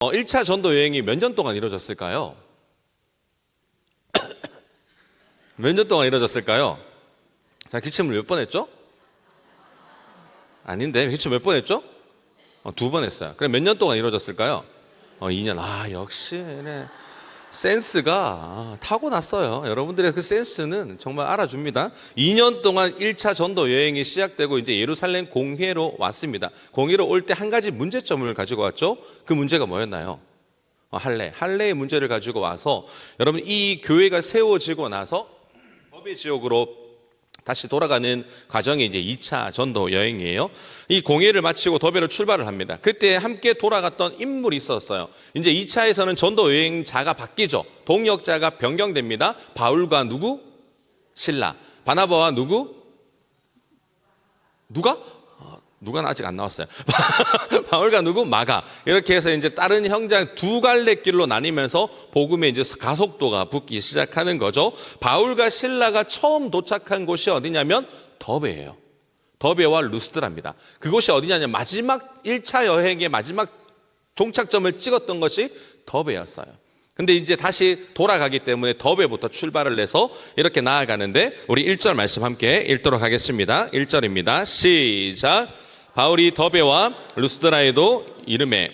1차 전도 여행이 몇 년 동안 이루어졌을까요? 몇 년 동안 이루어졌을까요? 자, 기침을 몇 번 했죠? 아닌데, 기침 몇 번 했죠? 2번 했어요. 그럼 몇 년 동안 이루어졌을까요? 2년. 역시, 네. 센스가 타고났어요. 여러분들의 그 센스는 정말 알아줍니다. 2년 동안 1차 전도 여행이 시작되고 이제 예루살렘 공회로 왔습니다. 공회로 올 때 한 가지 문제점을 가지고 왔죠. 그 문제가 뭐였나요? 할례의 문제를 가지고 와서 여러분 이 교회가 세워지고 나서 법의 지역으로 다시 돌아가는 과정이 이제 2차 전도 여행이에요. 이 공회를 마치고 더베로 출발을 합니다. 그때 함께 돌아갔던 인물이 있었어요. 이제 2차에서는 전도 여행자가 바뀌죠. 동역자가 변경됩니다. 바울과 누구? 실라. 바나바와 누구? 누가는 아직 안 나왔어요. 바울과 누구? 마가. 이렇게 해서 이제 다른 형제랑 두 갈래 길로 나뉘면서 복음의 이제 가속도가 붙기 시작하는 거죠. 바울과 실라가 처음 도착한 곳이 어디냐면 더베예요. 더베와 루스드라입니다. 그곳이 어디냐면 마지막 1차 여행의 마지막 종착점을 찍었던 것이 더베였어요. 근데 이제 다시 돌아가기 때문에 더베부터 출발을 해서 이렇게 나아가는데 우리 1절 말씀 함께 읽도록 하겠습니다. 1절입니다. 시작. 바울이 더베와 루스드라에도 이름에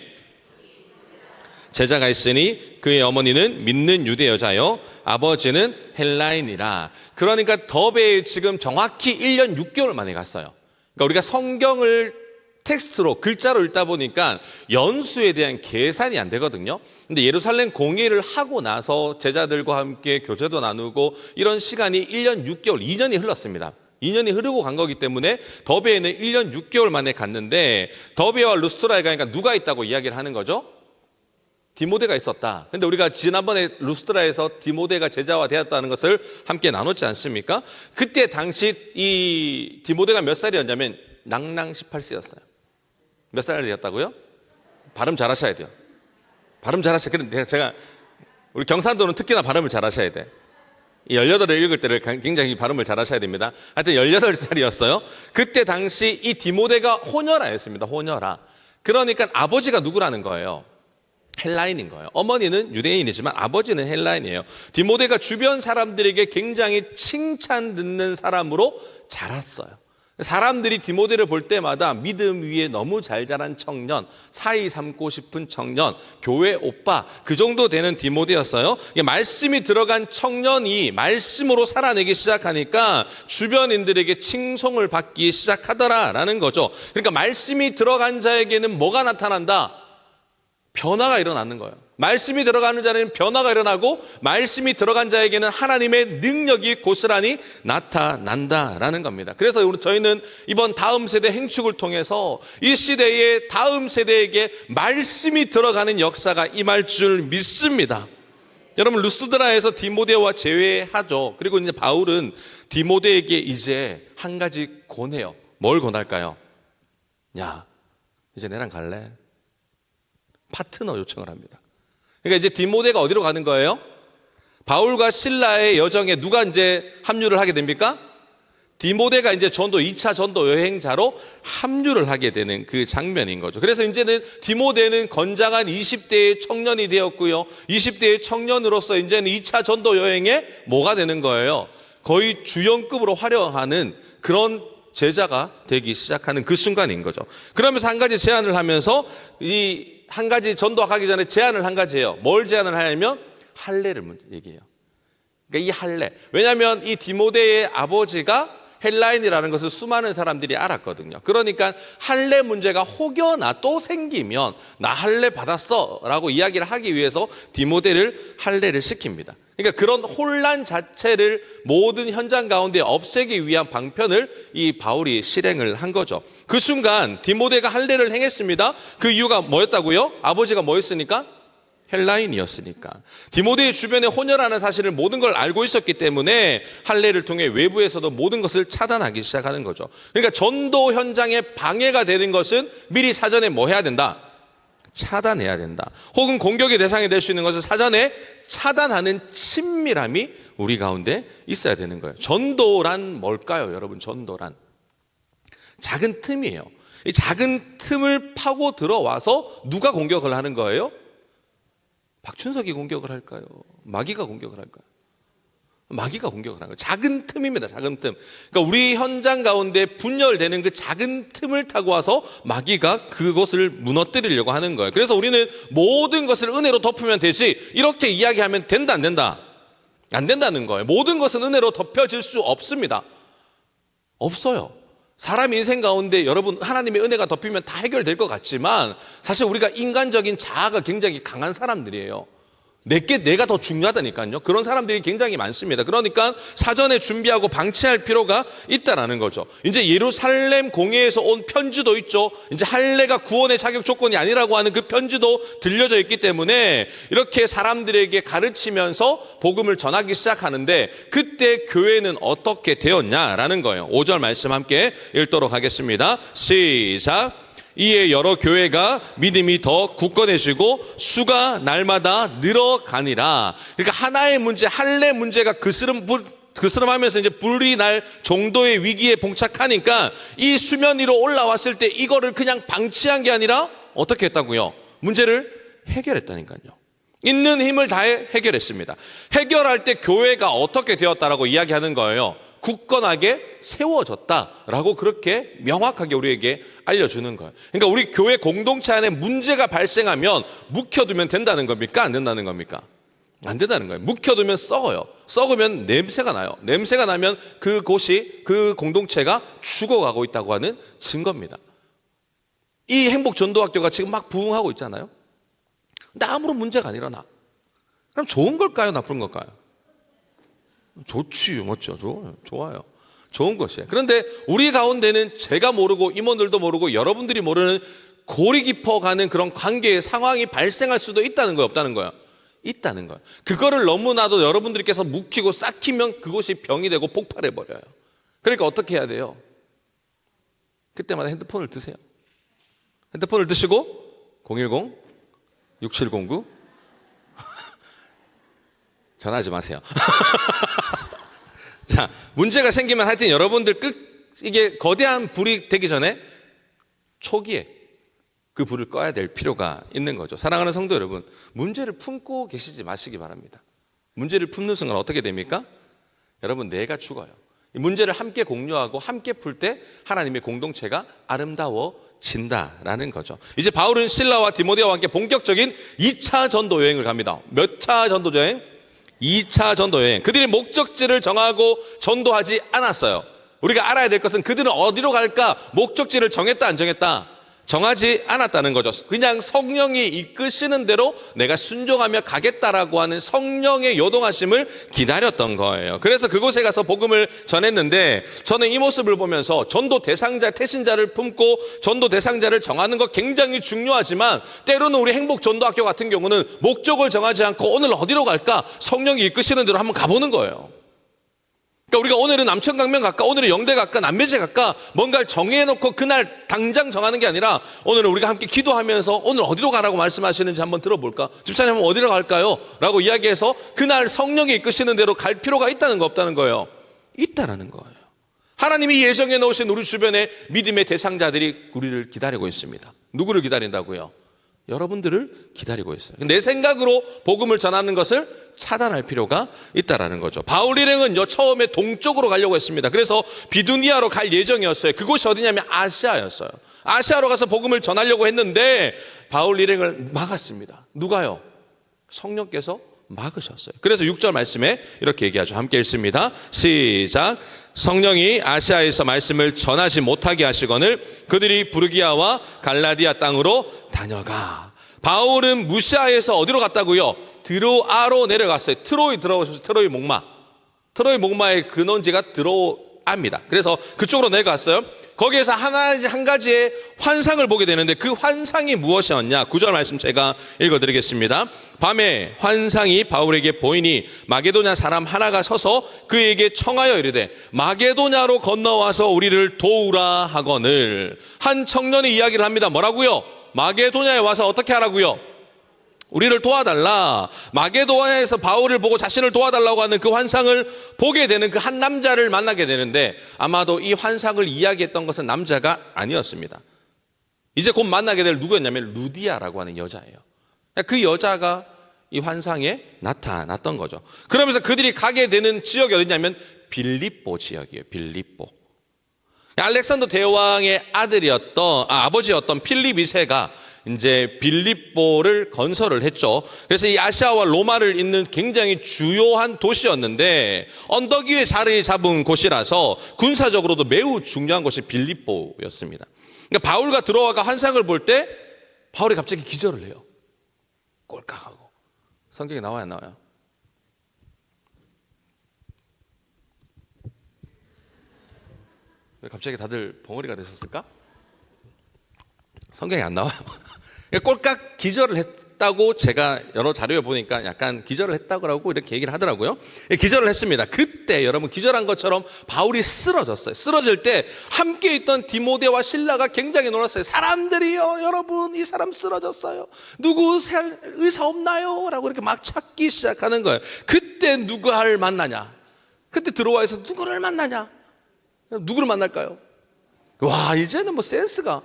제자가 있으니 그의 어머니는 믿는 유대 여자요 아버지는 헬라인이라. 그러니까 더베에 지금 정확히 1년 6개월 만에 갔어요. 그러니까 우리가 성경을 텍스트로 글자로 읽다 보니까 연수에 대한 계산이 안 되거든요. 근데 예루살렘 공회를 하고 나서 제자들과 함께 교제도 나누고 이런 시간이 1년 6개월, 2년이 흘렀습니다. 2년이 흐르고 간 거기 때문에 더베에는 1년 6개월 만에 갔는데 더베와 루스드라에 가니까 누가 있다고 이야기를 하는 거죠? 디모데가 있었다. 근데 우리가 지난번에 루스드라에서 디모데가 제자화 되었다는 것을 함께 나눴지 않습니까? 그때 당시 이 디모데가 몇 살이었냐면 낭낭 18세였어요. 몇 살이었다고요? 발음 잘 하셔야 돼요. 발음 잘 하셔야 돼요. 제가 우리 경상도는 특히나 발음을 잘 하셔야 돼. 18을 읽을 때를 굉장히 발음을 잘 하셔야 됩니다. 하여튼 18살이었어요. 그때 당시 이 디모데가 호녀라였습니다. 호녀라. 그러니까 아버지가 누구라는 거예요? 헬라인인 거예요. 어머니는 유대인이지만 아버지는 헬라인이에요. 디모데가 주변 사람들에게 굉장히 칭찬 듣는 사람으로 자랐어요. 사람들이 디모데를 볼 때마다 믿음 위에 너무 잘 자란 청년, 사이 삼고 싶은 청년, 교회 오빠, 그 정도 되는 디모데였어요. 말씀이 들어간 청년이 말씀으로 살아내기 시작하니까 주변인들에게 칭송을 받기 시작하더라라는 거죠. 그러니까 말씀이 들어간 자에게는 뭐가 나타난다? 변화가 일어나는 거예요. 말씀이 들어가는 자는 변화가 일어나고 말씀이 들어간 자에게는 하나님의 능력이 고스란히 나타난다라는 겁니다. 그래서 저희는 이번 다음 세대 행축을 통해서 이 시대의 다음 세대에게 말씀이 들어가는 역사가 임할 줄 믿습니다. 여러분 루스드라에서 디모데와 제외하죠. 그리고 이제 바울은 디모데에게 이제 한 가지 권해요. 뭘 권할까요? 야, 이제 내랑 갈래? 파트너 요청을 합니다. 그러니까 이제 디모데가 어디로 가는 거예요? 바울과 실라의 여정에 누가 이제 합류를 하게 됩니까? 디모데가 이제 2차 전도 여행자로 합류를 하게 되는 그 장면인 거죠. 그래서 이제는 디모데는 건장한 20대의 청년이 되었고요. 20대의 청년으로서 이제는 2차 전도 여행에 뭐가 되는 거예요? 거의 주연급으로 활용하는 그런 제자가 되기 시작하는 그 순간인 거죠. 그러면서 한 가지 제안을 하면서 이 한 가지 전도하기 전에 제안을 한 가지 해요. 뭘 제안을 하냐면 할례를 얘기해요. 그러니까 이 할례. 왜냐하면 이 디모데의 아버지가 헬라인이라는 것을 수많은 사람들이 알았거든요. 그러니까 할례 문제가 혹여나 또 생기면 나 할례 받았어 라고 이야기를 하기 위해서 디모데를 할례를 시킵니다. 그러니까 그런 혼란 자체를 모든 현장 가운데 없애기 위한 방편을 이 바울이 실행을 한 거죠. 그 순간 디모데가 할례를 행했습니다. 그 이유가 뭐였다고요? 아버지가 뭐였으니까? 헬라인이었으니까. 디모데의 주변에 혼혈하는 사실을 모든 걸 알고 있었기 때문에 할례를 통해 외부에서도 모든 것을 차단하기 시작하는 거죠. 그러니까 전도 현장에 방해가 되는 것은 미리 사전에 뭐 해야 된다? 차단해야 된다. 혹은 공격의 대상이 될 수 있는 것을 사전에 차단하는 친밀함이 우리 가운데 있어야 되는 거예요. 전도란 뭘까요, 여러분? 전도란 작은 틈이에요. 이 작은 틈을 파고 들어와서 누가 공격을 하는 거예요? 박춘석이 공격을 할까요? 마귀가 공격을 할까요? 마귀가 공격을 하는 거예요. 작은 틈입니다. 작은 틈. 그러니까 우리 현장 가운데 분열되는 그 작은 틈을 타고 와서 마귀가 그것을 무너뜨리려고 하는 거예요. 그래서 우리는 모든 것을 은혜로 덮으면 되지, 이렇게 이야기하면 된다, 안 된다? 안 된다는 거예요. 모든 것은 은혜로 덮여질 수 없습니다. 없어요. 사람 인생 가운데 여러분 하나님의 은혜가 덮이면 다 해결될 것 같지만 사실 우리가 인간적인 자아가 굉장히 강한 사람들이에요. 내가 더 중요하다니까요. 그런 사람들이 굉장히 많습니다. 그러니까 사전에 준비하고 방치할 필요가 있다라는 거죠. 이제 예루살렘 공회에서 온 편지도 있죠. 이제 할례가 구원의 자격 조건이 아니라고 하는 그 편지도 들려져 있기 때문에 이렇게 사람들에게 가르치면서 복음을 전하기 시작하는데, 그때 교회는 어떻게 되었냐라는 거예요. 5절 말씀 함께 읽도록 하겠습니다. 시작. 이에 여러 교회가 믿음이 더 굳건해지고 수가 날마다 늘어가니라. 그러니까 하나의 문제, 할례 문제가 그스름하면서 이제 불이 날 정도의 위기에 봉착하니까 이 수면 위로 올라왔을 때 이거를 그냥 방치한 게 아니라 어떻게 했다고요? 문제를 해결했다니까요. 있는 힘을 다해 해결했습니다. 해결할 때 교회가 어떻게 되었다라고 이야기하는 거예요. 굳건하게 세워졌다라고 그렇게 명확하게 우리에게 알려주는 거예요. 그러니까 우리 교회 공동체 안에 문제가 발생하면 묵혀두면 된다는 겁니까? 안 된다는 겁니까? 안 된다는 거예요. 묵혀두면 썩어요. 썩으면 냄새가 나요. 냄새가 나면 그곳이, 그 공동체가 죽어가고 있다고 하는 증거입니다. 이 행복전도학교가 지금 막 부흥하고 있잖아요. 근데 아무런 문제가 안 일어나. 그럼 좋은 걸까요? 나쁜 걸까요? 좋지요. 맞죠? 좋아요. 좋은 것이에요. 그런데 우리 가운데는 제가 모르고 임원들도 모르고 여러분들이 모르는 골이 깊어가는 그런 관계의 상황이 발생할 수도 있다는 거예요? 없다는 거예요? 있다는 거예요. 그거를 너무나도 여러분들께서 묵히고 싹히면 그것이 병이 되고 폭발해버려요. 그러니까 어떻게 해야 돼요? 그때마다 핸드폰을 드세요. 핸드폰을 드시고 010-6709 전화하지 마세요. 자, 문제가 생기면 하여튼 여러분들 이게 거대한 불이 되기 전에 초기에 그 불을 꺼야 될 필요가 있는 거죠. 사랑하는 성도 여러분, 문제를 품고 계시지 마시기 바랍니다. 문제를 품는 순간 어떻게 됩니까? 여러분, 내가 죽어요. 이 문제를 함께 공유하고 함께 풀 때 하나님의 공동체가 아름다워진다라는 거죠. 이제 바울은 실라와 디모데와 함께 본격적인 2차 전도 여행을 갑니다. 몇 차 전도 여행? 2차 전도 여행. 그들이 목적지를 정하고 전도하지 않았어요. 우리가 알아야 될 것은 그들은 어디로 갈까? 목적지를 정했다, 안 정했다? 정하지 않았다는 거죠. 그냥 성령이 이끄시는 대로 내가 순종하며 가겠다라고 하는 성령의 요동하심을 기다렸던 거예요. 그래서 그곳에 가서 복음을 전했는데, 저는 이 모습을 보면서 전도 대상자, 태신자를 품고 전도 대상자를 정하는 것 굉장히 중요하지만, 때로는 우리 행복전도학교 같은 경우는 목적을 정하지 않고 오늘 어디로 갈까? 성령이 이끄시는 대로 한번 가보는 거예요. 그러니까 우리가 오늘은 남천강명 갈까, 오늘은 영대 갈까, 남매제 갈까, 뭔가를 정해놓고 그날 당장 정하는 게 아니라 오늘은 우리가 함께 기도하면서 오늘 어디로 가라고 말씀하시는지 한번 들어볼까? 집사님 어디로 갈까요? 라고 이야기해서 그날 성령이 이끄시는 대로 갈 필요가 있다는 거 없다는 거예요? 있다라는 거예요. 하나님이 예정해 놓으신 우리 주변에 믿음의 대상자들이 우리를 기다리고 있습니다. 누구를 기다린다고요? 여러분들을 기다리고 있어요. 내 생각으로 복음을 전하는 것을 차단할 필요가 있다라는 거죠. 바울 일행은 처음에 동쪽으로 가려고 했습니다. 그래서 비두니아로 갈 예정이었어요. 그곳이 어디냐면 아시아였어요. 아시아로 가서 복음을 전하려고 했는데 바울 일행을 막았습니다. 누가요? 성령께서 막으셨어요. 그래서 6절 말씀에 이렇게 얘기하죠. 함께 읽습니다. 시작. 성령이 아시아에서 말씀을 전하지 못하게 하시거늘 그들이 부르기아와 갈라디아 땅으로 다녀가. 바울은 무시아에서 어디로 갔다고요? 드로아로 내려갔어요. 트로이 들어오셔서 트로이 목마의 근원지가 드로아입니다. 그래서 그쪽으로 내려갔어요. 거기에서 한 가지의 환상을 보게 되는데, 그 환상이 무엇이었냐? 9절 말씀 제가 읽어드리겠습니다. 밤에 환상이 바울에게 보이니 마게도냐 사람 하나가 서서 그에게 청하여 이르되 마게도냐로 건너와서 우리를 도우라 하거늘. 한 청년이 이야기를 합니다. 뭐라고요? 마게도냐에 와서 어떻게 하라고요? 우리를 도와달라. 마게도냐에서 바울을 보고 자신을 도와달라고 하는 그 환상을 보게 되는 그 한 남자를 만나게 되는데, 아마도 이 환상을 이야기했던 것은 남자가 아니었습니다. 이제 곧 만나게 될 누구였냐면 루디아라고 하는 여자예요. 그 여자가 이 환상에 나타났던 거죠. 그러면서 그들이 가게 되는 지역이 어디냐면 빌립보 지역이에요. 빌립보. 알렉산더 대왕의 아버지였던 필립 2세가 이제 빌립보를 건설을 했죠. 그래서 이 아시아와 로마를 잇는 굉장히 주요한 도시였는데 언덕 위에 자리 잡은 곳이라서 군사적으로도 매우 중요한 곳이 빌립보였습니다. 그러니까 바울과 들어와가 환상을 볼 때 바울이 갑자기 기절을 해요. 꼴깍하고. 성경에 나와요, 안 나와요? 왜 갑자기 다들 벙어리가 되셨을까? 성경에 안 나와요. 꼴깍 기절을 했다고 제가 여러 자료에 보니까 약간 기절을 했다고 이렇게 얘기를 하더라고요. 기절을 했습니다. 그때 여러분 기절한 것처럼 바울이 쓰러졌어요. 쓰러질 때 함께 있던 디모데와 실라가 굉장히 놀랐어요. 사람들이요, 여러분 이 사람 쓰러졌어요. 누구 의사 없나요? 라고 이렇게 막 찾기 시작하는 거예요. 그때 누구를 만나냐? 그때 들어와서 누구를 만나냐? 누구를 만날까요? 와, 이제는 뭐 센스가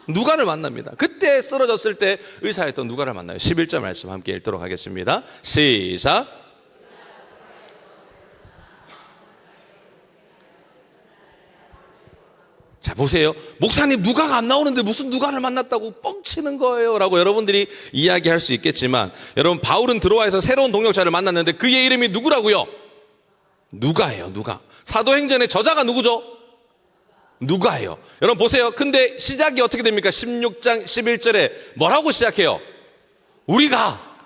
누가를 만납니다. 그때 쓰러졌을 때 의사였던 누가를 만나요. 11절 말씀 함께 읽도록 하겠습니다. 시작. 자, 보세요. 목사님 누가가 안 나오는데 무슨 누가를 만났다고 뻥치는 거예요 라고 여러분들이 이야기할 수 있겠지만, 여러분 바울은 들어와서 새로운 동역자를 만났는데 그의 이름이 누구라고요? 누가예요. 누가. 사도행전의 저자가 누구죠? 누가예요. 여러분 보세요. 근데 시작이 어떻게 됩니까? 16장 11절에 뭐라고 시작해요? 우리가.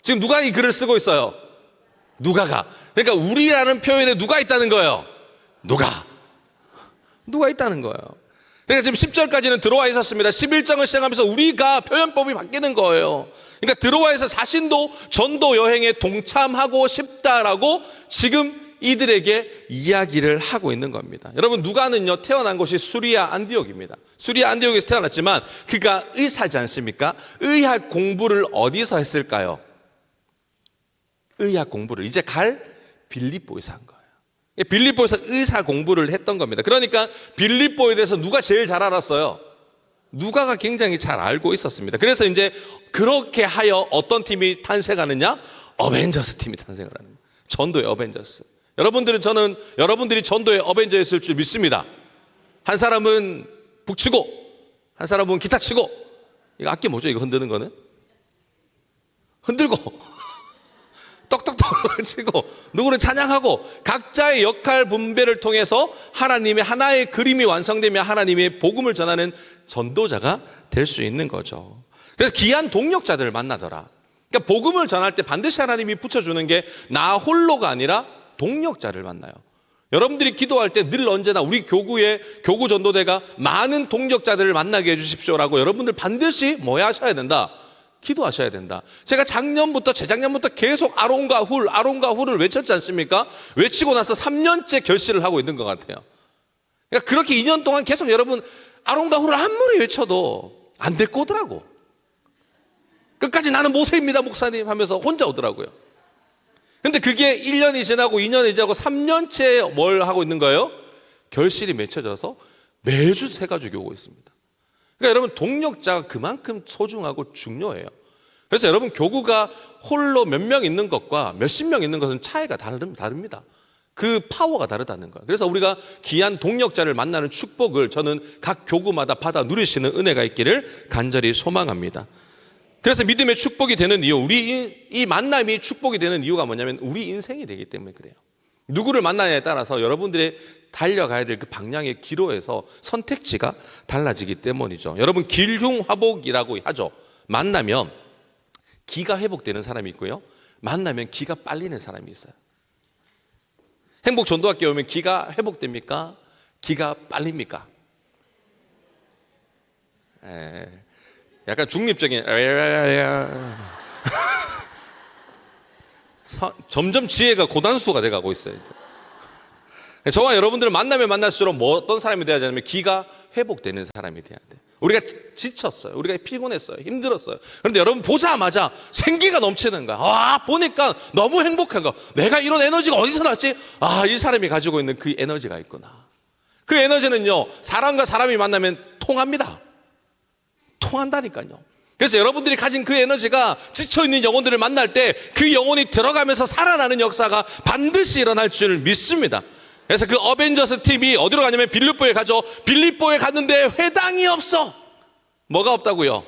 지금 누가 이 글을 쓰고 있어요? 누가가. 그러니까 우리라는 표현에 누가 있다는 거예요? 누가 있다는 거예요. 그러니까 지금 10절까지는 들어와 있었습니다. 11장을 시작하면서 우리가 표현법이 바뀌는 거예요. 그러니까 들어와서 자신도 전도 여행에 동참하고 싶다라고 지금 이들에게 이야기를 하고 있는 겁니다. 여러분 누가는요 태어난 곳이 수리아 안디옥입니다. 수리아 안디옥에서 태어났지만 그가 의사지 않습니까? 의학 공부를 어디서 했을까요? 의학 공부를 이제 갈 빌립보에서 한 거예요. 빌립보에서 의사 공부를 했던 겁니다. 그러니까 빌립보에 대해서 누가 제일 잘 알았어요? 누가가 굉장히 잘 알고 있었습니다. 그래서 이제 그렇게 하여 어떤 팀이 탄생하느냐? 어벤져스 팀이 탄생을 하는 거예요. 전도의 어벤져스. 저는 여러분들이 전도의 어벤져였을 줄 믿습니다. 한 사람은 북치고, 한 사람은 기타 치고, 이거 악기 뭐죠? 이거 흔드는 거는? 흔들고, 떡떡떡 치고, 누구를 찬양하고, 각자의 역할 분배를 통해서 하나님의 하나의 그림이 완성되며 하나님의 복음을 전하는 전도자가 될 수 있는 거죠. 그래서 귀한 동력자들을 만나더라. 그러니까 복음을 전할 때 반드시 하나님이 붙여주는 게 나 홀로가 아니라 동력자를 만나요. 여러분들이 기도할 때 늘 언제나 우리 교구의 교구 전도대가 많은 동력자들을 만나게 해주십시오라고 여러분들 반드시 뭐 하셔야 된다? 기도하셔야 된다. 제가 재작년부터 계속 아론과 훌을 외쳤지 않습니까? 외치고 나서 3년째 결실을 하고 있는 것 같아요. 그러니까 그렇게 2년 동안 계속 여러분 아론과 훌을 아무리 외쳐도 안 데리고 오더라고. 끝까지 나는 모세입니다 목사님 하면서 혼자 오더라고요. 근데 그게 1년이 지나고 2년이 지나고 3년째 뭘 하고 있는 거예요? 결실이 맺혀져서 매주 새 가족이 오고 있습니다. 그러니까 여러분 동력자가 그만큼 소중하고 중요해요. 그래서 여러분 교구가 홀로 몇 명 있는 것과 몇십 명 있는 것은 차이가 다릅니다. 그 파워가 다르다는 거예요. 그래서 우리가 귀한 동력자를 만나는 축복을 저는 각 교구마다 받아 누리시는 은혜가 있기를 간절히 소망합니다. 그래서 믿음의 축복이 되는 이유, 우리 이 만남이 축복이 되는 이유가 뭐냐면 우리 인생이 되기 때문에 그래요. 누구를 만나냐에 따라서 여러분들의 달려가야 될 그 방향의 기로에서 선택지가 달라지기 때문이죠. 여러분 길흉화복이라고 하죠. 만나면 기가 회복되는 사람이 있고요. 만나면 기가 빨리는 사람이 있어요. 행복전도학교에 오면 기가 회복됩니까? 기가 빨립니까? 약간 중립적인 점점 지혜가 고단수가 돼가고 있어요. 저와 여러분들을 만나면 만날수록 뭐 어떤 사람이 돼야 되냐면 기가 회복되는 사람이 돼야 돼. 우리가 지쳤어요. 우리가 피곤했어요. 힘들었어요. 그런데 여러분 보자마자 생기가 넘치는 거야. 보니까 너무 행복한 거. 내가 이런 에너지가 어디서 났지? 이 사람이 가지고 있는 그 에너지가 있구나. 그 에너지는요 사람과 사람이 만나면 통합니다. 통한다니까요. 그래서 여러분들이 가진 그 에너지가 지쳐있는 영혼들을 만날 때 그 영혼이 들어가면서 살아나는 역사가 반드시 일어날 줄 믿습니다. 그래서 그 어벤져스 팀이 어디로 가냐면 빌립보에 가죠. 빌립보에 갔는데 회당이 없어. 뭐가 없다고요?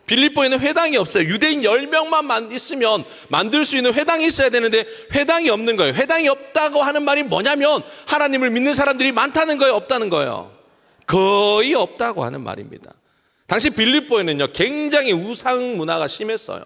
빌립보에는 회당이 없어요. 유대인 10명만 있으면 만들 수 있는 회당이 있어야 되는데 회당이 없는 거예요. 회당이 없다고 하는 말이 뭐냐면 하나님을 믿는 사람들이 많다는 거예요, 없다는 거예요? 거의 없다고 하는 말입니다. 당시 빌립보에는요, 굉장히 우상 문화가 심했어요.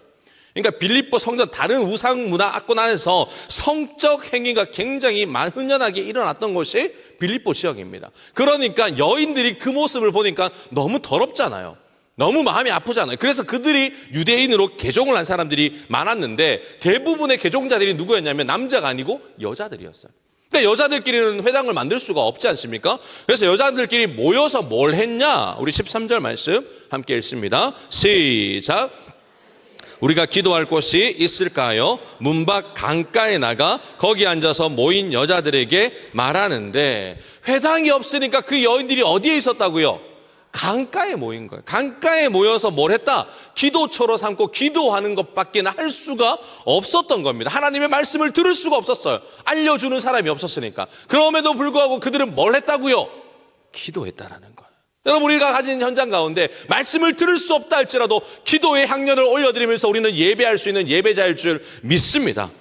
그러니까 빌립보 성전 다른 우상 문화권 안에서 성적 행위가 굉장히 흔연하게 일어났던 곳이 빌립보 지역입니다. 그러니까 여인들이 그 모습을 보니까 너무 더럽잖아요. 너무 마음이 아프잖아요. 그래서 그들이 유대인으로 개종을 한 사람들이 많았는데 대부분의 개종자들이 누구였냐면 남자가 아니고 여자들이었어요. 근데 여자들끼리는 회당을 만들 수가 없지 않습니까? 그래서 여자들끼리 모여서 뭘 했냐? 우리 13절 말씀 함께 읽습니다. 시작. 우리가 기도할 곳이 있을까요? 문 밖 강가에 나가 거기 앉아서 모인 여자들에게 말하는데, 회당이 없으니까 그 여인들이 어디에 있었다고요? 강가에 모인 거예요. 강가에 모여서 뭘 했다? 기도처로 삼고 기도하는 것밖에 할 수가 없었던 겁니다. 하나님의 말씀을 들을 수가 없었어요. 알려주는 사람이 없었으니까. 그럼에도 불구하고 그들은 뭘 했다고요? 기도했다라는 거예요. 여러분, 우리가 가진 현장 가운데 말씀을 들을 수 없다 할지라도 기도의 향연을 올려드리면서 우리는 예배할 수 있는 예배자일 줄 믿습니다.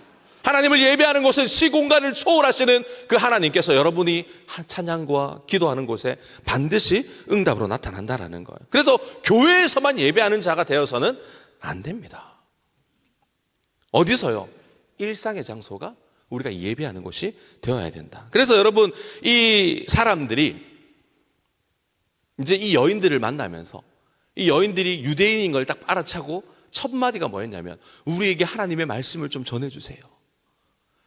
하나님을 예배하는 곳은 시공간을 초월하시는 그 하나님께서 여러분이 찬양과 기도하는 곳에 반드시 응답으로 나타난다라는 거예요. 그래서 교회에서만 예배하는 자가 되어서는 안 됩니다. 어디서요? 일상의 장소가 우리가 예배하는 곳이 되어야 된다. 그래서 여러분, 이 사람들이 이제 이 여인들을 만나면서 이 여인들이 유대인인 걸 딱 알아차고 첫 마디가 뭐였냐면, 우리에게 하나님의 말씀을 좀 전해주세요.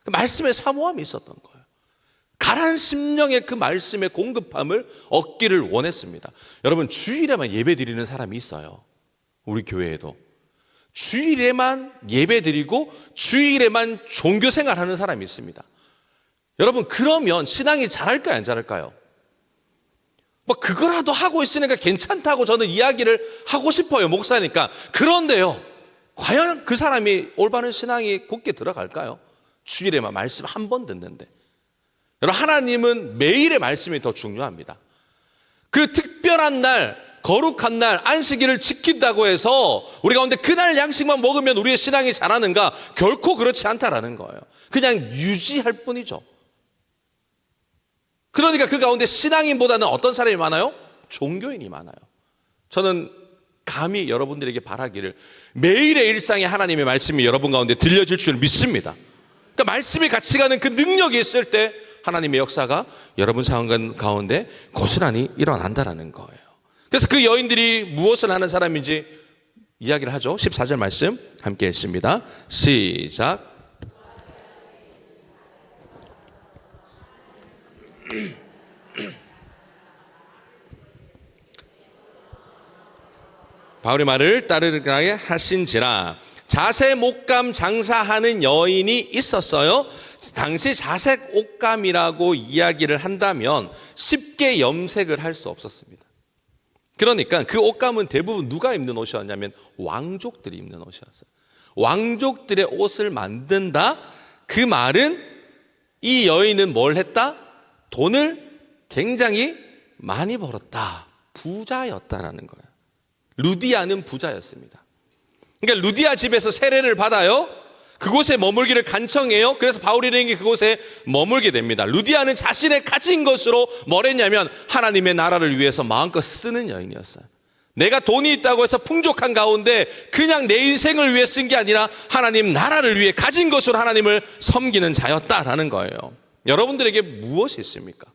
그 말씀에 사모함이 있었던 거예요. 가난 심령의 그 말씀의 공급함을 얻기를 원했습니다. 여러분, 주일에만 예배 드리는 사람이 있어요. 우리 교회에도 주일에만 예배 드리고 주일에만 종교 생활하는 사람이 있습니다. 여러분, 그러면 신앙이 잘할까요, 안 잘할까요? 뭐 그거라도 하고 있으니까 괜찮다고 저는 이야기를 하고 싶어요, 목사니까. 그런데요, 과연 그 사람이 올바른 신앙이 굳게 들어갈까요? 주일에만 말씀 한 번 듣는데. 여러분, 하나님은 매일의 말씀이 더 중요합니다. 그 특별한 날, 거룩한 날, 안식일을 지킨다고 해서 우리 가운데 그날 양식만 먹으면 우리의 신앙이 자라는가? 결코 그렇지 않다라는 거예요. 그냥 유지할 뿐이죠. 그러니까 그 가운데 신앙인보다는 어떤 사람이 많아요? 종교인이 많아요. 저는 감히 여러분들에게 바라기를, 매일의 일상에 하나님의 말씀이 여러분 가운데 들려질 줄 믿습니다. 그러니까 말씀이 같이 가는 그 능력이 있을 때 하나님의 역사가 여러분 상황 가운데 고스란히 일어난다라는 거예요. 그래서 그 여인들이 무엇을 하는 사람인지 이야기를 하죠. 14절 말씀 함께 읽습니다. 시작. 바울의 말을 따르게 하신지라. 자색 옷감 장사하는 여인이 있었어요. 당시 자색 옷감이라고 이야기를 한다면 쉽게 염색을 할 수 없었습니다. 그러니까 그 옷감은 대부분 누가 입는 옷이었냐면 왕족들이 입는 옷이었어요. 왕족들의 옷을 만든다. 그 말은 이 여인은 뭘 했다? 돈을 굉장히 많이 벌었다. 부자였다라는 거예요. 루디아는 부자였습니다. 그러니까 루디아 집에서 세례를 받아요. 그곳에 머물기를 간청해요. 그래서 바울이 그곳에 머물게 됩니다. 루디아는 자신의 가진 것으로 뭘 했냐면 하나님의 나라를 위해서 마음껏 쓰는 여인이었어요. 내가 돈이 있다고 해서 풍족한 가운데 그냥 내 인생을 위해 쓴 게 아니라 하나님 나라를 위해 가진 것으로 하나님을 섬기는 자였다라는 거예요. 여러분들에게 무엇이 있습니까?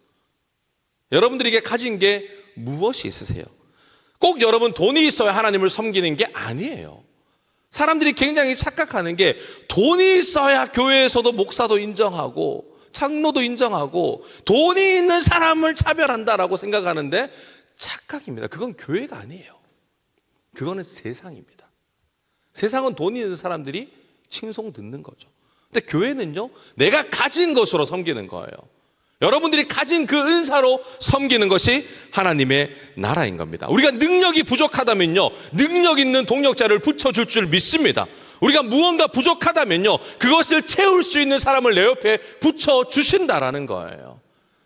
여러분들에게 가진 게 무엇이 있으세요? 꼭 여러분 돈이 있어야 하나님을 섬기는 게 아니에요. 사람들이 굉장히 착각하는 게 돈이 있어야 교회에서도 목사도 인정하고 장로도 인정하고 돈이 있는 사람을 차별한다라고 생각하는데 착각입니다. 그건 교회가 아니에요. 그거는 세상입니다. 세상은 돈이 있는 사람들이 칭송 듣는 거죠. 근데 교회는요, 내가 가진 것으로 섬기는 거예요. 여러분들이 가진 그 은사로 섬기는 것이 하나님의 나라인 겁니다. 우리가 능력이 부족하다면요, 능력 있는 동력자를 붙여줄 줄 믿습니다. 우리가 무언가 부족하다면요, 그것을 채울 수 있는 사람을 내 옆에 붙여주신다라는 거예요.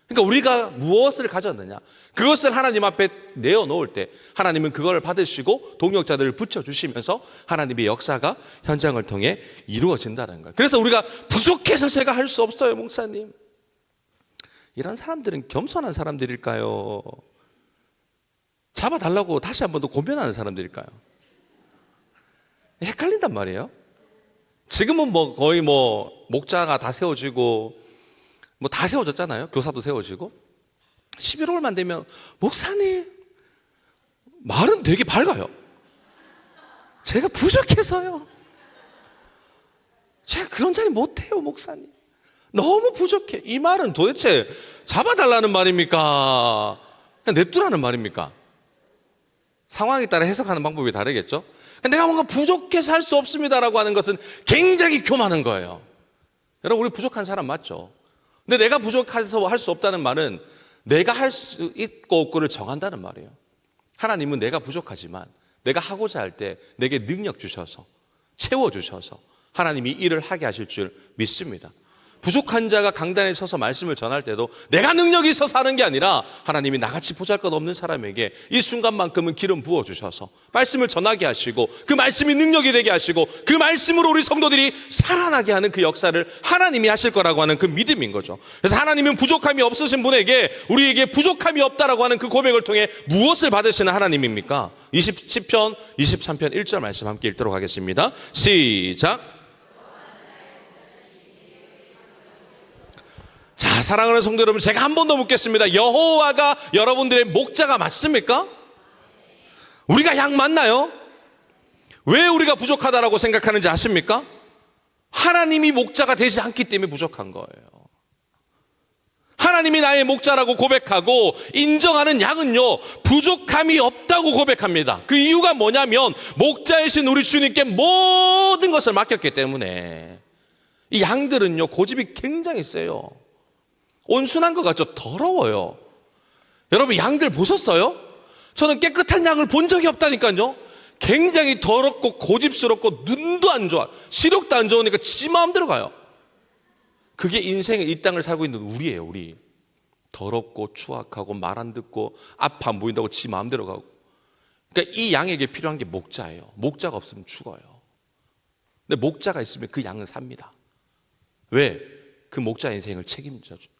그러니까 우리가 무엇을 가졌느냐, 그것을 하나님 앞에 내어놓을 때 하나님은 그걸 받으시고 동력자들을 붙여주시면서 하나님의 역사가 현장을 통해 이루어진다는 거예요. 그래서 우리가 부족해서 제가 할 수 없어요, 목사님. 이런 사람들은 겸손한 사람들일까요? 잡아달라고 다시 한 번 더 고민하는 사람들일까요? 헷갈린단 말이에요. 지금은 거의 목자가 다 세워지고 다 세워졌잖아요. 교사도 세워지고. 11월만 되면 목사님 말은 되게 밝아요. 제가 부족해서요. 제가 그런 자리 못해요, 목사님. 너무 부족해. 이 말은 도대체 잡아달라는 말입니까? 그냥 냅두라는 말입니까? 상황에 따라 해석하는 방법이 다르겠죠? 내가 뭔가 부족해서 할 수 없습니다라고 하는 것은 굉장히 교만한 거예요. 여러분, 우리 부족한 사람 맞죠? 근데 내가 부족해서 할 수 없다는 말은 내가 할 수 있고 없고를 정한다는 말이에요. 하나님은 내가 부족하지만 내가 하고자 할 때 내게 능력 주셔서 채워주셔서 하나님이 일을 하게 하실 줄 믿습니다. 부족한 자가 강단에 서서 말씀을 전할 때도 내가 능력이 있어서 하는 게 아니라 하나님이 나같이 보잘것없는 사람에게 이 순간만큼은 기름 부어주셔서 말씀을 전하게 하시고 그 말씀이 능력이 되게 하시고 그 말씀으로 우리 성도들이 살아나게 하는 그 역사를 하나님이 하실 거라고 하는 그 믿음인 거죠. 그래서 하나님은 부족함이 없으신 분에게 우리에게 부족함이 없다라고 하는 그 고백을 통해 무엇을 받으시는 하나님입니까? 10편 23편 1절 말씀 함께 읽도록 하겠습니다. 시작. 자, 사랑하는 성도 여러분, 제가 한 번 더 묻겠습니다. 여호와가 여러분들의 목자가 맞습니까? 우리가 양 맞나요? 왜 우리가 부족하다라고 생각하는지 아십니까? 하나님이 목자가 되지 않기 때문에 부족한 거예요. 하나님이 나의 목자라고 고백하고 인정하는 양은요, 부족함이 없다고 고백합니다. 그 이유가 뭐냐면 목자이신 우리 주님께 모든 것을 맡겼기 때문에. 이 양들은요, 고집이 굉장히 세요. 온순한 것 같죠? 더러워요. 여러분, 양들 보셨어요? 저는 깨끗한 양을 본 적이 없다니까요. 굉장히 더럽고 고집스럽고 눈도 안 좋아, 시력도 안 좋으니까 지 마음대로 가요. 그게 인생의 이 땅을 살고 있는 우리예요. 우리 더럽고 추악하고 말 안 듣고 앞 안 보인다고 지 마음대로 가고. 그러니까 이 양에게 필요한 게 목자예요. 목자가 없으면 죽어요. 근데 목자가 있으면 그 양은 삽니다. 왜? 그 목자 인생을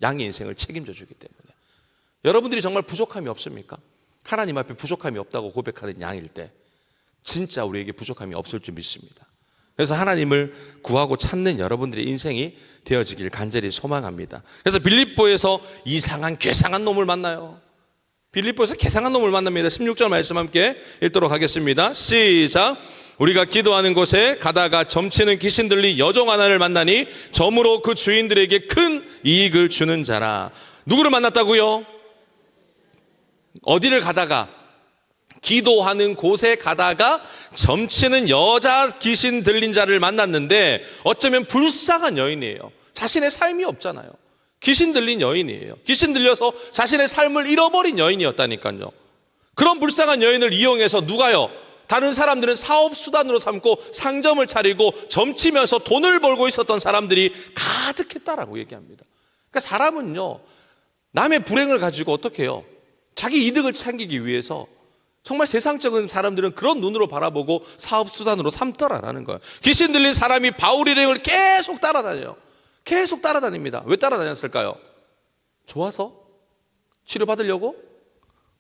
양의 인생을 책임져 주기 때문에. 여러분들이 정말 부족함이 없습니까? 하나님 앞에 부족함이 없다고 고백하는 양일 때 진짜 우리에게 부족함이 없을 줄 믿습니다. 그래서 하나님을 구하고 찾는 여러분들의 인생이 되어지길 간절히 소망합니다. 그래서 빌립보에서 이상한 괴상한 놈을 만나요. 빌립보에서 괴상한 놈을 만납니다. 16절 말씀 함께 읽도록 하겠습니다. 시작. 우리가 기도하는 곳에 가다가 점치는 귀신 들린 여종 하나를 만나니 점으로 그 주인들에게 큰 이익을 주는 자라. 누구를 만났다고요? 어디를 가다가? 기도하는 곳에 가다가 점치는 여자 귀신 들린 자를 만났는데 어쩌면 불쌍한 여인이에요. 자신의 삶이 없잖아요. 귀신 들린 여인이에요. 귀신 들려서 자신의 삶을 잃어버린 여인이었다니까요. 그런 불쌍한 여인을 이용해서 누가요? 다른 사람들은 사업 수단으로 삼고 상점을 차리고 점치면서 돈을 벌고 있었던 사람들이 가득했다라고 얘기합니다. 그러니까 사람은요, 남의 불행을 가지고 어떻게 해요? 자기 이득을 챙기기 위해서 정말 세상적인 사람들은 그런 눈으로 바라보고 사업 수단으로 삼더라라는 거예요. 귀신 들린 사람이 바울 일행을 계속 따라다녀요. 계속 따라다닙니다. 왜 따라다녔을까요? 좋아서? 치료받으려고?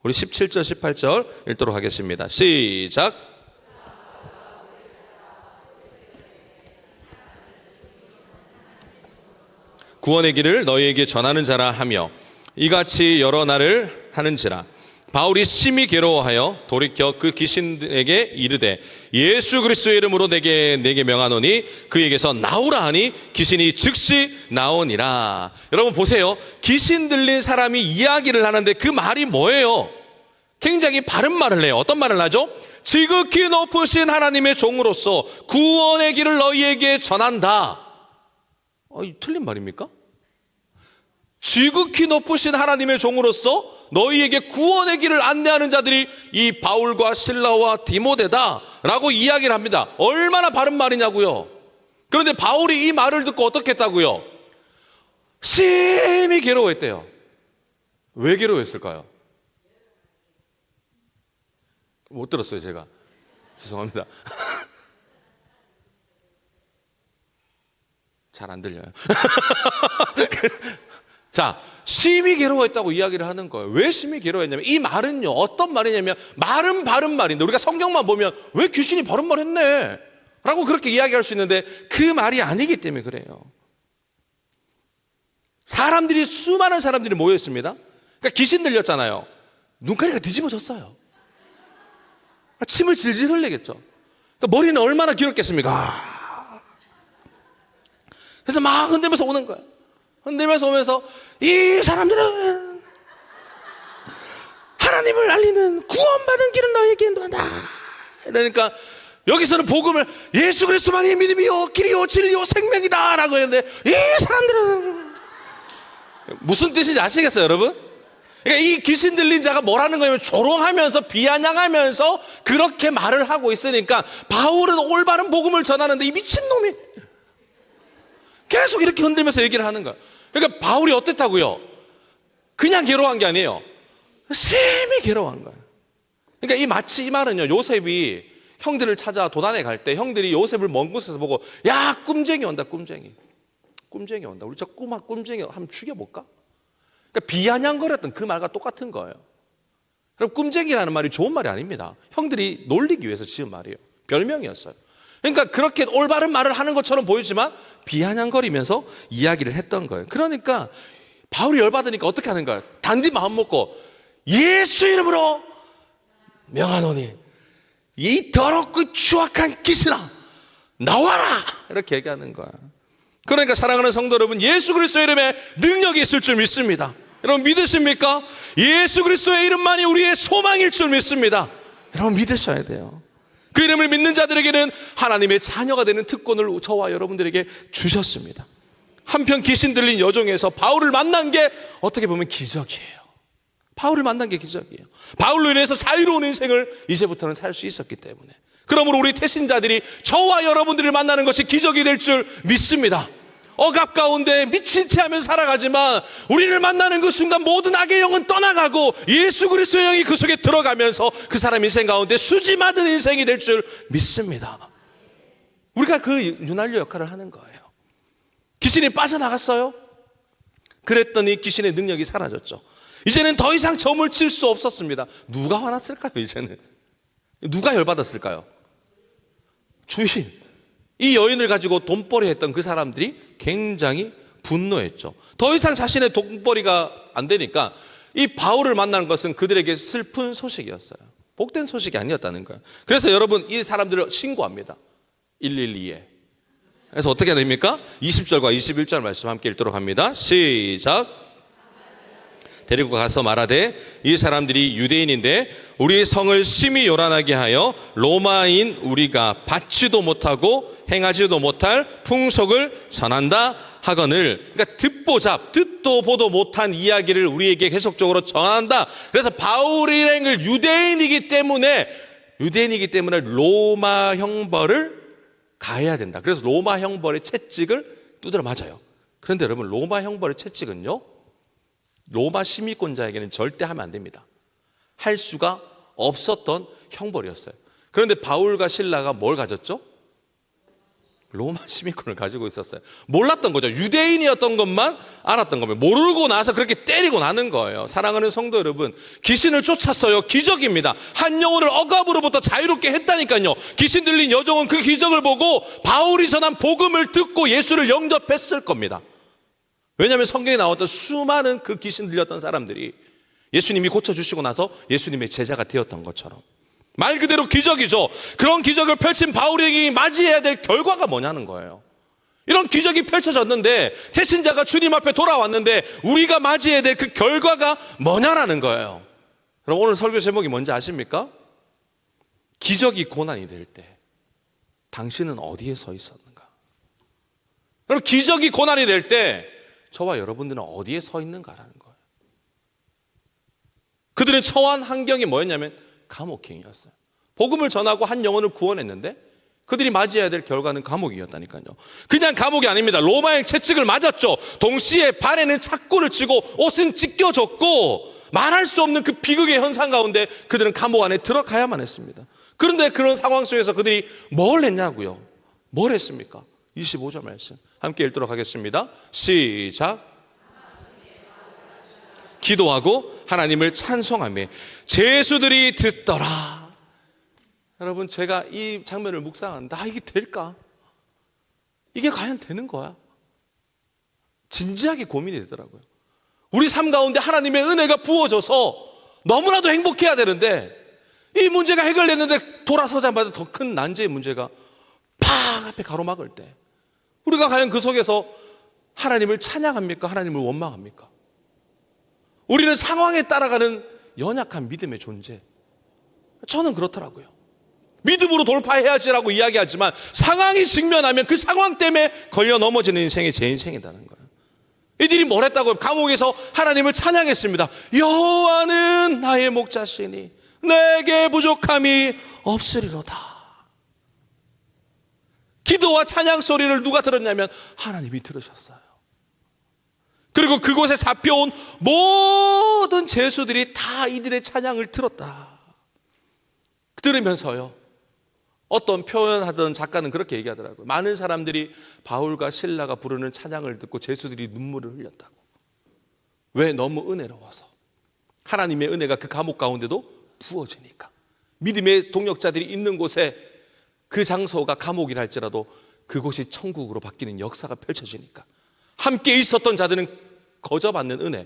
우리 17절 18절 읽도록 하겠습니다. 시작. 구원의 길을 너희에게 전하는 자라 하며 이같이 여러 날을 하는지라. 바울이 심히 괴로워하여 돌이켜 그 귀신에게 이르되 예수 그리스도의 이름으로 내게 명하노니 그에게서 나오라 하니 귀신이 즉시 나오니라. 여러분 보세요. 귀신 들린 사람이 이야기를 하는데 그 말이 뭐예요? 굉장히 바른 말을 해요. 어떤 말을 하죠? 지극히 높으신 하나님의 종으로서 구원의 길을 너희에게 전한다. 틀린 말입니까? 지극히 높으신 하나님의 종으로서 너희에게 구원의 길을 안내하는 자들이 이 바울과 실라와 디모데다라고 이야기를 합니다. 얼마나 바른 말이냐고요. 그런데 바울이 이 말을 듣고 어떻게 했다고요? 심히 괴로워했대요. 왜 괴로워했을까요? 못 들었어요, 제가. 죄송합니다. 잘 안 들려요. 자, 심히 괴로워했다고 이야기를 하는 거예요. 왜 심히 괴로워했냐면, 이 말은요, 어떤 말이냐면, 말은 바른 말인데, 우리가 성경만 보면, 왜 귀신이 바른 말 했네? 라고 그렇게 이야기할 수 있는데, 그 말이 아니기 때문에 그래요. 수많은 사람들이 모여있습니다. 그러니까 귀신 들렸잖아요. 눈가리가 뒤집어졌어요. 침을 질질 흘리겠죠. 그러니까 머리는 얼마나 길었겠습니까? 그래서 막 흔들면서 오는 거예요. 흔들면서 오면서 이 사람들은 하나님을 알리는 구원받은 길은 너희에게 인도한다. 그러니까 여기서는 복음을 예수 그리스도만이 믿음이요 길이요 진리요 생명이다 라고 했는데, 이 사람들은 무슨 뜻인지 아시겠어요, 여러분? 그러니까 이 귀신 들린 자가 뭐라는 거냐면, 조롱하면서 비아냥하면서 그렇게 말을 하고 있으니까 바울은 올바른 복음을 전하는데 이 미친놈이 계속 이렇게 흔들면서 얘기를 하는 거야. 그러니까 바울이 어땠다고요? 그냥 괴로워한 게 아니에요. 심히 괴로워한 거예요. 그러니까 마치 이 말은요, 요셉이 형들을 찾아 도단에 갈 때 형들이 요셉을 먼 곳에서 보고, 야, 꿈쟁이 온다, 꿈쟁이 온다. 우리 저 꼬마 꿈쟁이 한번 죽여볼까? 그러니까 비아냥거렸던 그 말과 똑같은 거예요. 그럼 꿈쟁이라는 말이 좋은 말이 아닙니다. 형들이 놀리기 위해서 지은 말이에요. 별명이었어요. 그러니까 그렇게 올바른 말을 하는 것처럼 보이지만 비아냥거리면서 이야기를 했던 거예요. 그러니까 바울이 열받으니까 어떻게 하는 거예요? 단디 마음 먹고 예수 이름으로 명하노니 이 더럽고 추악한 귀신아 나와라, 이렇게 얘기하는 거야. 그러니까 사랑하는 성도 여러분, 예수 그리스도의 이름에 능력이 있을 줄 믿습니다. 여러분 믿으십니까? 예수 그리스도의 이름만이 우리의 소망일 줄 믿습니다. 여러분 믿으셔야 돼요. 그 이름을 믿는 자들에게는 하나님의 자녀가 되는 특권을 저와 여러분들에게 주셨습니다. 한편 귀신 들린 여종에서 바울을 만난 게 어떻게 보면 기적이에요. 바울을 만난 게 기적이에요. 바울로 인해서 자유로운 인생을 이제부터는 살 수 있었기 때문에. 그러므로 우리 태신자들이 저와 여러분들을 만나는 것이 기적이 될 줄 믿습니다. 억압 가운데 미친 채 하면서 살아가지만 우리를 만나는 그 순간 모든 악의 영은 떠나가고 예수 그리스도의 영이 그 속에 들어가면서 그 사람 인생 가운데 수지맞은 인생이 될 줄 믿습니다. 우리가 그 윤활유 역할을 하는 거예요. 귀신이 빠져나갔어요. 그랬더니 귀신의 능력이 사라졌죠. 이제는 더 이상 점을 칠 수 없었습니다. 누가 화났을까요? 이제는 누가 열받았을까요? 주인. 이 여인을 가지고 돈벌이 했던 그 사람들이 굉장히 분노했죠. 더 이상 자신의 돈벌이가 안 되니까 이 바울을 만나는 것은 그들에게 슬픈 소식이었어요. 복된 소식이 아니었다는 거예요. 그래서 여러분 이 사람들을 신고합니다. 112에. 그래서 어떻게 됩니까? 20절과 21절 말씀 함께 읽도록 합니다. 시작. 데리고 가서 말하되 이 사람들이 유대인인데 우리 성을 심히 요란하게 하여 로마인 우리가 받지도 못하고 행하지도 못할 풍속을 전한다 하거늘. 그러니까 듣도 보도 못한 이야기를 우리에게 계속적으로 전한다. 그래서 바울 일행을 유대인이기 때문에 로마 형벌을 가해야 된다. 그래서 로마 형벌의 채찍을 두드려 맞아요. 그런데 여러분 로마 형벌의 채찍은요, 로마 시민권자에게는 절대 하면 안 됩니다. 할 수가 없었던 형벌이었어요. 그런데 바울과 실라가 뭘 가졌죠? 로마 시민권을 가지고 있었어요. 몰랐던 거죠. 유대인이었던 것만 알았던 겁니다. 모르고 나서 그렇게 때리고 나는 거예요. 사랑하는 성도 여러분, 귀신을 쫓았어요. 기적입니다. 한 영혼을 억압으로부터 자유롭게 했다니까요. 귀신 들린 여종은 그 기적을 보고 바울이 전한 복음을 듣고 예수를 영접했을 겁니다. 왜냐하면 성경에 나왔던 수많은 그 귀신 들렸던 사람들이 예수님이 고쳐주시고 나서 예수님의 제자가 되었던 것처럼 말 그대로 기적이죠. 그런 기적을 펼친 바울에게 맞이해야 될 결과가 뭐냐는 거예요. 이런 기적이 펼쳐졌는데 태신자가 주님 앞에 돌아왔는데 우리가 맞이해야 될 그 결과가 뭐냐라는 거예요. 그럼 오늘 설교 제목이 뭔지 아십니까? 기적이 고난이 될 때 당신은 어디에 서 있었는가? 그럼 기적이 고난이 될 때 저와 여러분들은 어디에 서 있는가라는 거예요. 그들은 처한 환경이 뭐였냐면 감옥행이었어요. 복음을 전하고 한 영혼을 구원했는데 그들이 맞이해야 될 결과는 감옥이었다니까요. 그냥 감옥이 아닙니다. 로마의 채찍을 맞았죠. 동시에 발에는 착고를 치고 옷은 찢겨졌고 말할 수 없는 그 비극의 현상 가운데 그들은 감옥 안에 들어가야만 했습니다. 그런데 그런 상황 속에서 그들이 뭘 했냐고요? 뭘 했습니까? 25절 말씀 함께 읽도록 하겠습니다. 시작. 기도하고 하나님을 찬송하며 제수들이 듣더라. 여러분, 제가 이 장면을 묵상하는데 이게 될까? 이게 과연 되는 거야? 진지하게 고민이 되더라고요. 우리 삶 가운데 하나님의 은혜가 부어져서 너무나도 행복해야 되는데 이 문제가 해결됐는데 돌아서자마자 더 큰 난제의 문제가 팍 앞에 가로막을 때 우리가 과연 그 속에서 하나님을 찬양합니까? 하나님을 원망합니까? 우리는 상황에 따라가는 연약한 믿음의 존재. 저는 그렇더라고요. 믿음으로 돌파해야지라고 이야기하지만 상황이 직면하면 그 상황 때문에 걸려 넘어지는 인생이 제 인생이라는 거예요. 이들이 뭘 했다고요? 감옥에서 하나님을 찬양했습니다. 여호와는 나의 목자시니 내게 부족함이 없으리로다. 기도와 찬양 소리를 누가 들었냐면 하나님이 들으셨어요. 그리고 그곳에 잡혀온 모든 제수들이 다 이들의 찬양을 들었다. 들으면서요, 어떤 표현하던 작가는 그렇게 얘기하더라고요. 많은 사람들이 바울과 실라가 부르는 찬양을 듣고 제수들이 눈물을 흘렸다고. 왜? 너무 은혜로워서. 하나님의 은혜가 그 감옥 가운데도 부어지니까. 믿음의 동역자들이 있는 곳에 그 장소가 감옥이라 할지라도 그곳이 천국으로 바뀌는 역사가 펼쳐지니까. 함께 있었던 자들은 거저받는 은혜,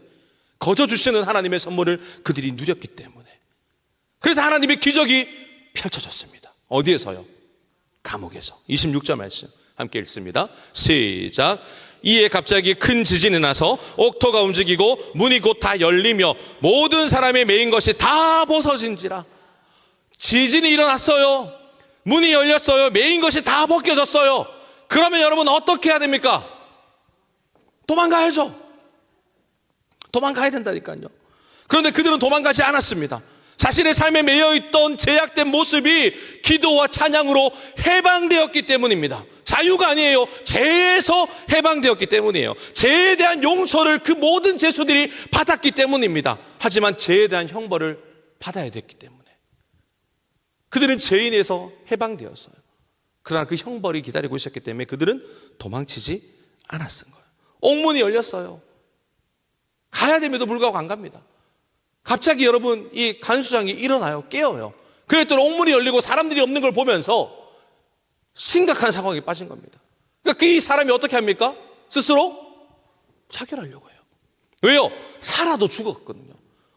거저 주시는 하나님의 선물을 그들이 누렸기 때문에. 그래서 하나님의 기적이 펼쳐졌습니다. 어디에서요? 감옥에서. 26절 말씀 함께 읽습니다. 시작. 이에 갑자기 큰 지진이 나서 옥토가 움직이고 문이 곧 다 열리며 모든 사람의 매인 것이 다 벗어진지라. 지진이 일어났어요. 문이 열렸어요. 매인 것이 다 벗겨졌어요. 그러면 여러분 어떻게 해야 됩니까? 도망가야죠. 도망가야 된다니까요. 그런데 그들은 도망가지 않았습니다. 자신의 삶에 매여있던 제약된 모습이 기도와 찬양으로 해방되었기 때문입니다. 자유가 아니에요. 죄에서 해방되었기 때문이에요. 죄에 대한 용서를 그 모든 제수들이 받았기 때문입니다. 하지만 죄에 대한 형벌을 받아야 됐기 때문에 그들은 죄인에서 해방되었어요. 그러나 그 형벌이 기다리고 있었기 때문에 그들은 도망치지 않았던 거예요. 옥문이 열렸어요. 가야 됨에도 불구하고 안 갑니다. 갑자기 여러분 이 간수장이 일어나요. 깨어요. 그랬더니 옥문이 열리고 사람들이 없는 걸 보면서 심각한 상황에 빠진 겁니다. 그러니까 이 사람이 어떻게 합니까? 스스로 자결하려고 해요. 왜요? 살아도 죽었거든요.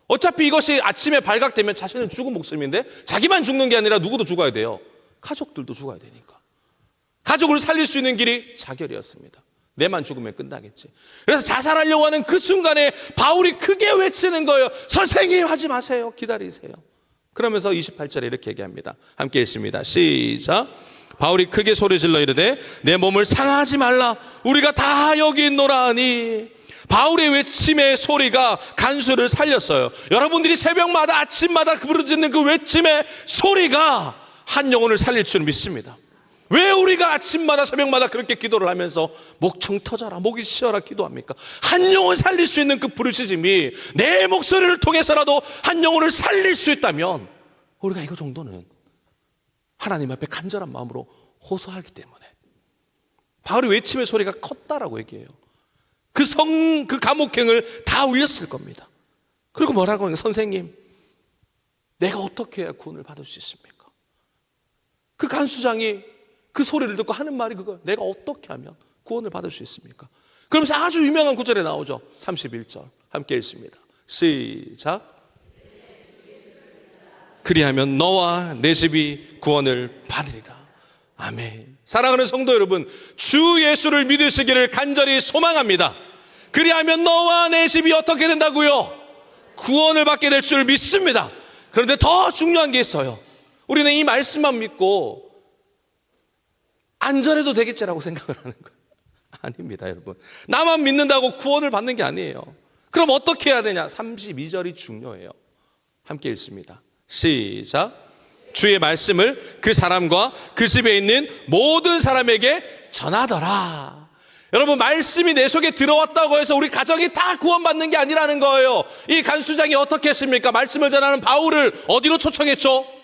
어차피 이것이 아침에 발각되면 자신은 죽은 목숨인데 자기만 죽는 게 아니라 누구도 죽어야 돼요. 가족들도 죽어야 되니까. 가족을 살릴 수 있는 길이 자결이었습니다. 내만 죽으면 끝나겠지. 그래서 자살하려고 하는 그 순간에 바울이 크게 외치는 거예요. 선생님 하지 마세요. 기다리세요. 그러면서 28절에 이렇게 얘기합니다. 함께 읽습니다. 시작. 바울이 크게 소리질러 이르되 내 몸을 상하지 말라. 우리가 다 여기 있노라 하니. 바울의 외침의 소리가 간수를 살렸어요. 여러분들이 새벽마다 아침마다 부르짖는 그 외침의 소리가 한 영혼을 살릴 줄 믿습니다. 왜 우리가 아침마다 새벽마다 그렇게 기도를 하면서 목청 터져라 목이 쉬어라 기도합니까? 한 영혼 살릴 수 있는 그 부르짖음이 내 목소리를 통해서라도 한 영혼을 살릴 수 있다면 우리가 이거 정도는 하나님 앞에 간절한 마음으로 호소하기 때문에 바울의 외침의 소리가 컸다라고 얘기해요. 그 감옥행을 다 울렸을 겁니다. 그리고 뭐라고 하는 선생님, 내가 어떻게 해야 구원을 받을 수 있습니까? 그 간수장이 그 소리를 듣고 하는 말이 그거, 내가 어떻게 하면 구원을 받을 수 있습니까? 그러면서 아주 유명한 구절에 나오죠. 31절 함께 읽습니다. 시작. 그리하면 너와 내 집이 구원을 받으리라. 아멘. 사랑하는 성도 여러분, 주 예수를 믿으시기를 간절히 소망합니다. 그리하면 너와 내 집이 어떻게 된다고요? 구원을 받게 될 줄 믿습니다. 그런데 더 중요한 게 있어요. 우리는 이 말씀만 믿고 안전해도 되겠지라고 생각을 하는 거예요. 아닙니다, 여러분. 나만 믿는다고 구원을 받는 게 아니에요. 그럼 어떻게 해야 되냐? 32절이 중요해요. 함께 읽습니다. 시작. 주의 말씀을 그 사람과 그 집에 있는 모든 사람에게 전하더라. 여러분, 말씀이 내 속에 들어왔다고 해서 우리 가정이 다 구원받는 게 아니라는 거예요. 이 간수장이 어떻게 했습니까? 말씀을 전하는 바울을 어디로 초청했죠?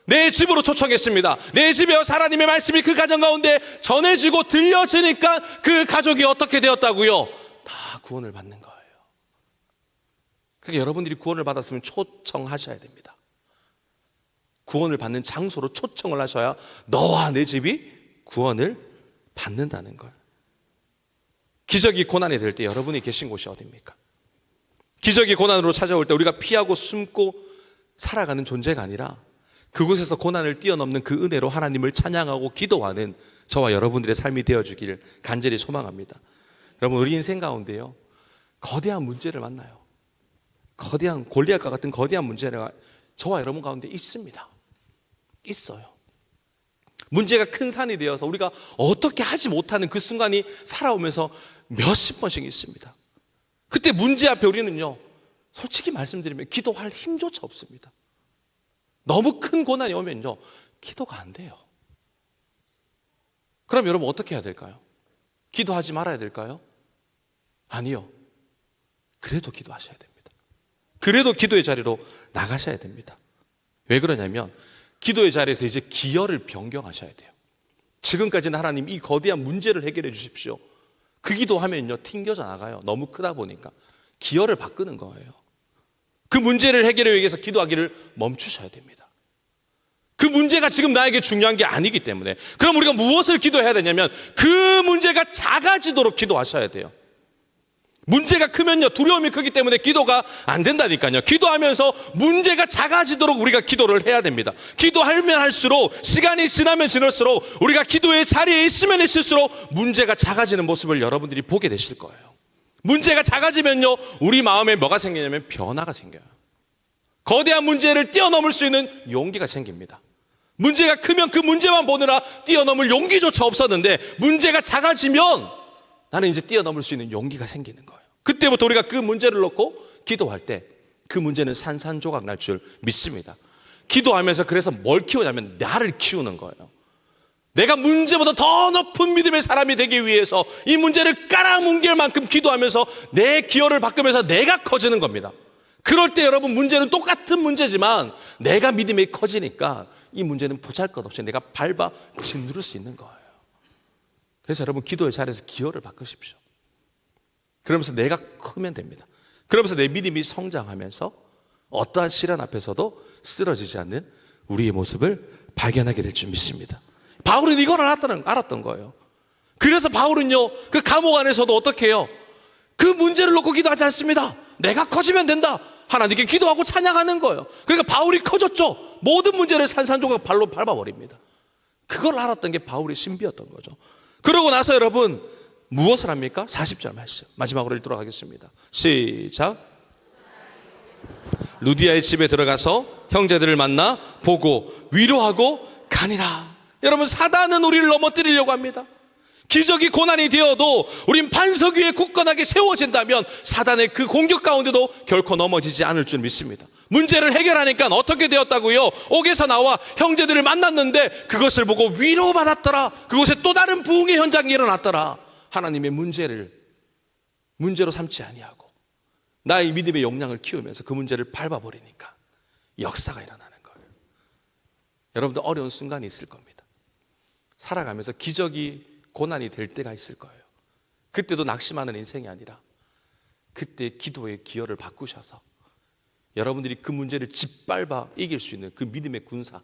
내 집으로 초청했습니다. 내 집에 하나님의 말씀이 그 가정 가운데 전해지고 들려지니까 그 가족이 어떻게 되었다고요? 다 구원을 받는 거예요. 그러니까 여러분들이 구원을 받았으면 초청하셔야 됩니다. 구원을 받는 장소로 초청을 하셔야 너와 내 집이 구원을 받는다는 걸. 기적이 고난이 될 때 여러분이 계신 곳이 어디입니까? 기적이 고난으로 찾아올 때 우리가 피하고 숨고 살아가는 존재가 아니라 그곳에서 고난을 뛰어넘는 그 은혜로 하나님을 찬양하고 기도하는 저와 여러분들의 삶이 되어주길 간절히 소망합니다. 여러분, 우리 인생 가운데요, 거대한 문제를 만나요. 거대한 골리앗과 같은 거대한 문제가 저와 여러분 가운데 있습니다. 있어요. 문제가 큰 산이 되어서 우리가 어떻게 하지 못하는 그 순간이 살아오면서 몇십 번씩 있습니다. 그때 문제 앞에 우리는요, 솔직히 말씀드리면 기도할 힘조차 없습니다. 너무 큰 고난이 오면요, 기도가 안 돼요. 그럼 여러분 어떻게 해야 될까요? 기도하지 말아야 될까요? 아니요. 그래도 기도하셔야 됩니다. 그래도 기도의 자리로 나가셔야 됩니다. 왜 그러냐면 기도의 자리에서 이제 기여를 변경하셔야 돼요. 지금까지는 하나님 이 거대한 문제를 해결해 주십시오. 그 기도하면요, 튕겨져 나가요. 너무 크다 보니까. 기여를 바꾸는 거예요. 그 문제를 해결하기 위해서 기도하기를 멈추셔야 됩니다. 그 문제가 지금 나에게 중요한 게 아니기 때문에. 그럼 우리가 무엇을 기도해야 되냐면 그 문제가 작아지도록 기도하셔야 돼요. 문제가 크면요, 두려움이 크기 때문에 기도가 안 된다니까요. 기도하면서 문제가 작아지도록 우리가 기도를 해야 됩니다. 기도하면 할수록, 시간이 지나면 지날수록, 우리가 기도의 자리에 있으면 있을수록 문제가 작아지는 모습을 여러분들이 보게 되실 거예요. 문제가 작아지면요, 우리 마음에 뭐가 생기냐면 변화가 생겨요. 거대한 문제를 뛰어넘을 수 있는 용기가 생깁니다. 문제가 크면 그 문제만 보느라 뛰어넘을 용기조차 없었는데 문제가 작아지면 나는 이제 뛰어넘을 수 있는 용기가 생기는 거예요. 그때부터 우리가 그 문제를 놓고 기도할 때 그 문제는 산산조각 날 줄 믿습니다. 기도하면서 그래서 뭘 키우냐면 나를 키우는 거예요. 내가 문제보다 더 높은 믿음의 사람이 되기 위해서 이 문제를 깔아뭉갤 만큼 기도하면서 내 기여를 바꾸면서 내가 커지는 겁니다. 그럴 때 여러분, 문제는 똑같은 문제지만 내가 믿음이 커지니까 이 문제는 보잘것없이 내가 밟아 짓누를 수 있는 거예요. 그래서 여러분, 기도의 자리에서 기여를 바꾸십시오. 그러면서 내가 크면 됩니다. 그러면서 내 믿음이 성장하면서 어떠한 시련 앞에서도 쓰러지지 않는 우리의 모습을 발견하게 될 줄 믿습니다. 바울은 이걸 알았던 거예요. 그래서 바울은요, 그 감옥 안에서도 어떻게 해요? 그 문제를 놓고 기도하지 않습니다. 내가 커지면 된다. 하나님께 기도하고 찬양하는 거예요. 그러니까 바울이 커졌죠. 모든 문제를 산산조각 발로 밟아버립니다. 그걸 알았던 게 바울의 신비였던 거죠. 그러고 나서 여러분 무엇을 합니까? 40절 말씀 마지막으로 읽도록 하겠습니다. 시작. 루디아의 집에 들어가서 형제들을 만나 보고 위로하고 가니라. 여러분, 사단은 우리를 넘어뜨리려고 합니다. 기적이 고난이 되어도 우린 반석 위에 굳건하게 세워진다면 사단의 그 공격 가운데도 결코 넘어지지 않을 줄 믿습니다. 문제를 해결하니까 어떻게 되었다고요? 옥에서 나와 형제들을 만났는데 그것을 보고 위로받았더라. 그곳에 또 다른 부흥의 현장이 일어났더라. 하나님의 문제로 삼지 아니하고 나의 믿음의 역량을 키우면서 그 문제를 밟아버리니까 역사가 일어나는 거예요. 여러분들 어려운 순간이 있을 겁니다. 살아가면서 기적이 고난이 될 때가 있을 거예요. 그때도 낙심하는 인생이 아니라 그때 기도의 기여를 바꾸셔서 여러분들이 그 문제를 짓밟아 이길 수 있는 그 믿음의 군사,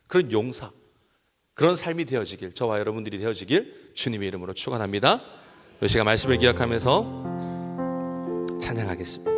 그런 용사, 그런 삶이 되어지길, 저와 여러분들이 되어지길 주님의 이름으로 축원합니다. 이 시간 말씀을 기억하면서 찬양하겠습니다.